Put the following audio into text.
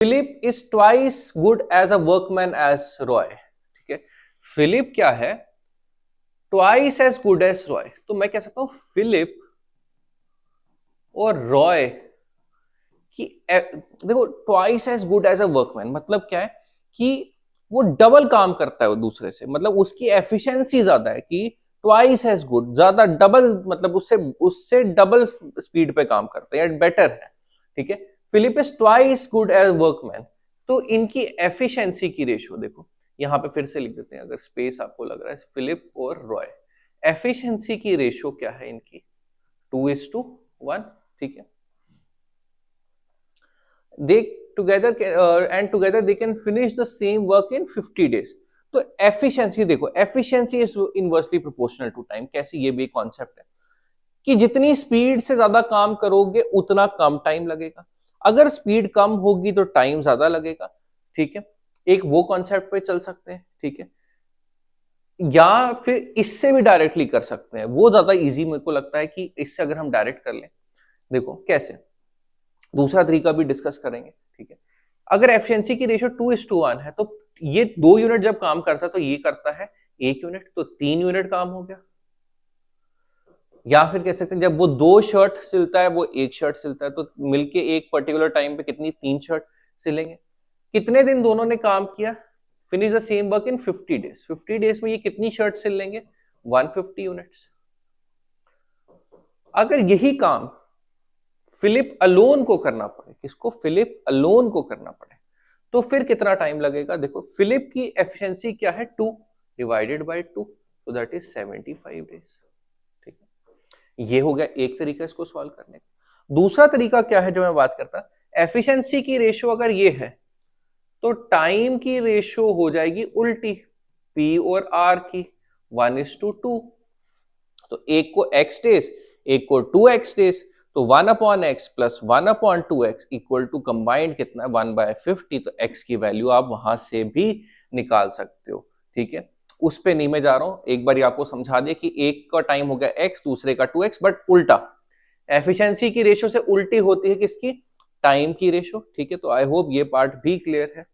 Philip is twice good as a workman as Roy. ठीक है, Philip क्या है, twice as good as Roy. तो मैं कह सकता हूं फिलिप और रॉय कि देखो twice as good as a workman मतलब क्या है कि वो डबल काम करता है वो दूसरे से, मतलब उसकी एफिशिएंसी ज्यादा है कि ट्वाइस एज गुड, ज्यादा डबल, मतलब उससे उससे डबल स्पीड पे काम करते हैं, बेटर है। ठीक है, Philip is twice good as workman. तो इनकी एफिशिएंसी की रेशियो देखो, यहां पे फिर से लिख देते हैं अगर स्पेस आपको लग रहा है, फिलिप और रॉय एफिशिएंसी की रेशियो क्या है इनकी, 2:1। ठीक है, they together and together they can finish the same work in 50 days। तो एफिशिएंसी देखो, efficiency is inversely proportional to time. कैसे, ये भी कॉन्सेप्ट है कि जितनी स्पीड से ज्यादा काम करोगे उतना कम टाइम लगेगा, अगर स्पीड कम होगी तो टाइम ज्यादा लगेगा। ठीक है, एक वो कॉन्सेप्ट पे चल सकते हैं। ठीक है, या फिर इससे भी डायरेक्टली कर सकते हैं, वो ज्यादा इजी मेरे को लगता है कि इससे अगर हम डायरेक्ट कर लें। देखो कैसे, दूसरा तरीका भी डिस्कस करेंगे। ठीक है, अगर एफिशिएंसी की रेशियो 2:1 है तो ये 2 यूनिट जब काम करता है तो ये करता है 1 यूनिट, तो 3 यूनिट काम हो गया। या फिर कह सकते हैं जब वो 2 शर्ट सिलता है वो 1 शर्ट सिलता है, तो मिलके एक पर्टिकुलर टाइम पे कितनी, 3 शर्ट सिलेंगे। कितने दिन दोनों ने काम किया, finish the same work in 50 days. 50 days में ये कितनी शर्ट सिल लेंगे, 150 यूनिट्स। अगर यही काम फिलिप अलोन को करना पड़े, किसको, फिलिप अलोन को करना पड़े, तो फिर कितना टाइम लगेगा। देखो फिलिप की एफिशिएंसी क्या है, 2 डिवाइडेड बाय 2, तो दैट इज 75 डेज। ठीक है, ये हो गया एक तरीका इसको सॉल्व करने का। दूसरा तरीका क्या है जो मैं बात करता, एफिशिएंसी की रेशियो अगर ये है तो टाइम की रेशियो हो जाएगी उल्टी, पी और आर की, 1:2। तो एक को x डेज, एक को 2x डेज, तो 1/x plus 1/2x equal to combined कितना है, 1/50। तो x की वैल्यू आप वहां से भी निकाल सकते हो। ठीक है, उस पे नहीं मैं जा रहा हूं, एक बार आपको समझा दिया कि एक का टाइम हो गया x, दूसरे का 2x, बट उल्टा एफिशिएंसी की रेशियो से उल्टी होती है किसकी, टाइम की रेशियो। ठीक है, तो आई होप ये पार्ट भी क्लियर है।